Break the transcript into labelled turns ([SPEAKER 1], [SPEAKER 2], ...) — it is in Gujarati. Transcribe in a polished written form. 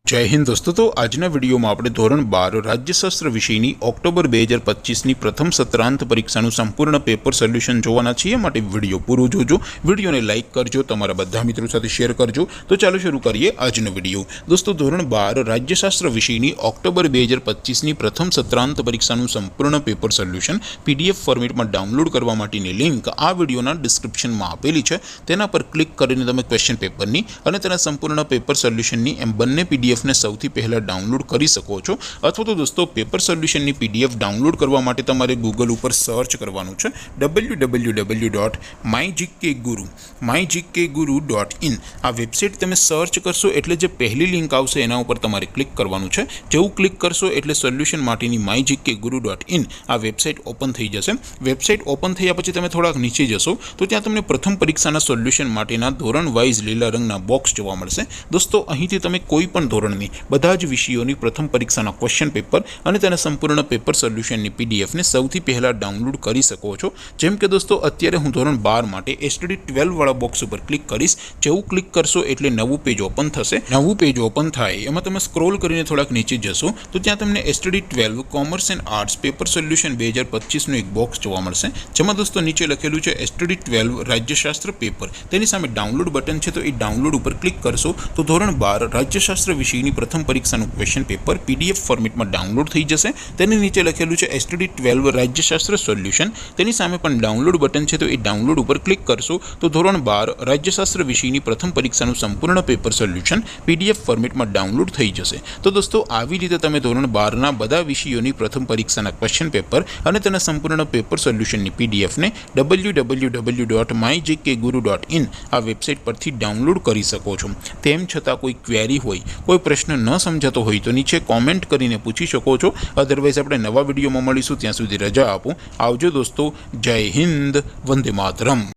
[SPEAKER 1] जय हिंद दोस्तों। तो आजना विडियो में આપણે ધોરણ 12 રાજ્યશાસ્ત્ર વિષયની ઓક્ટોબર 2025ની પ્રથમ સત્રાંત પરીક્ષાનું સંપૂર્ણ પેપર સોલ્યુશન જોવાના છીએ। માટે વિડિયો પૂરો જોજો, વિડિયોને લાઈક કરજો, તમારા બધા મિત્રો સાથે શેર કરજો। તો ચાલો શરૂ કરીએ આજનો વિડિયો। દોસ્તો ધોરણ 12 રાજ્યશાસ્ત્ર વિષયની ઓક્ટોબર 2025ની પ્રથમ સત્રાંત પરીક્ષાનું સંપૂર્ણ પેપર સોલ્યુશન પીડીએફ ફોર્મેટમાં ડાઉનલોડ કરવા માટેની લિંક આ વિડિયોના ડિસ્ક્રિપ્શનમાં આપેલી છે। તેના પર ક્લિક કરીને તમે ક્વેશ્ચન પેપરની અને તેના સંપૂર્ણ પેપર સોલ્યુશનની એમ બંને પીડીએફ ने સૌથી પહેલા ડાઉનલોડ કરી શકો છો। અથવા તો દોસ્તો પેપર સોલ્યુશનની પીડીએફ ડાઉનલોડ કરવા માટે તમારે ગૂગલ ઉપર સર્ચ કરવાનું છે www.mygkguru.in। આ વેબસાઇટ તમે સર્ચ કરશો એટલે જે પહેલી લિંક આવશે એના ઉપર તમારે ક્લિક કરવાનું છે। જેવું ક્લિક કરશો એટલે સોલ્યુશન માટેની mygkguru.in આ વેબસાઇટ ઓપન થઈ જશે। વેબસાઇટ ઓપન થયા પછી તમે થોડાક નીચે જશો તો ત્યાં તમને પ્રથમ પરીક્ષાના સોલ્યુશન માટેના ધોરણ વાઇઝ લીલા રંગના બોક્સ જોવા મળશે। દોસ્તો અહીંથી તમે કોઈ પણ ધોરણની બધા જ વિષયોની પ્રથમ પરીક્ષાના ક્વેશ્ચન પેપર અને તેના સંપૂર્ણ પેપર સોલ્યુશનની પીડીએફને સૌથી પહેલા ડાઉનલોડ કરી શકો છો। જેમ કે દોસ્તો અત્યારે હું ધોરણ 12 માટે એસટીડી 12 વાળા બોક્સ ઉપર ક્લિક કરીશ। જેવું ક્લિક કરશો એટલે નવું પેજ ઓપન થશે। નવું પેજ ઓપન થાય એમાં તમે સ્ક્રોલ કરીને થોડાક નીચે જશો તો ત્યાં તમને STD 12 commerce and arts paper solution 2025નું એક બોક્સ જોવા મળશે। જેમાં દોસ્તો નીચે લખેલું છે એસટીડી 12 રાજ્યશાસ્ત્ર પેપર। તેની સામે ડાઉનલોડ બટન છે, તો એ ડાઉનલોડ ઉપર ક્લિક કરશો તો ધોરણ 12 રાજ્યશાસ્ત્ર વિષયની પ્રથમ પરીક્ષાનું ક્વેશ્ચન પેપર પીડીએફ ફોર્મેટમાં ડાઉનલોડ થઈ જશે। તેની નીચે લખેલું છે એસટીડી 12 રાજ્યશાસ્ત્ર સોલ્યુશન। તેની સામે પણ ડાઉનલોડ બટન છે, તો એ ડાઉનલોડ ઉપર ક્લિક કરશો તો ધોરણ 12 રાજ્યશાસ્ત્ર વિષયની પ્રથમ પરીક્ષાનું સંપૂર્ણ પેપર સોલ્યુશન પીડીએફ ફોર્મેટમાં ડાઉનલોડ થઈ જશે। તો દોસ્તો આવી રીતે તમે ધોરણ 12ના બધા વિષયોની પ્રથમ પરીક્ષાના ક્વેશ્ચન પેપર અને તેના સંપૂર્ણ પેપર સોલ્યુશનની પીડીએફને www.mygkguru.in આ વેબસાઇટ પરથી ડાઉનલોડ કરી શકો છો। તેમ છતાં કોઈ ક્વેરી હોય, કોઈ પ્રશ્ન ન સમજાતો હોય તો નીચે કોમેન્ટ કરીને પૂછી શકો છો। અધરવાઇઝ આપણે નવા વિડીયોમાં મળીશું, ત્યાં સુધી રજા આપો। આવજો દોસ્તો, જય હિન્દ, વંદે માતરમ।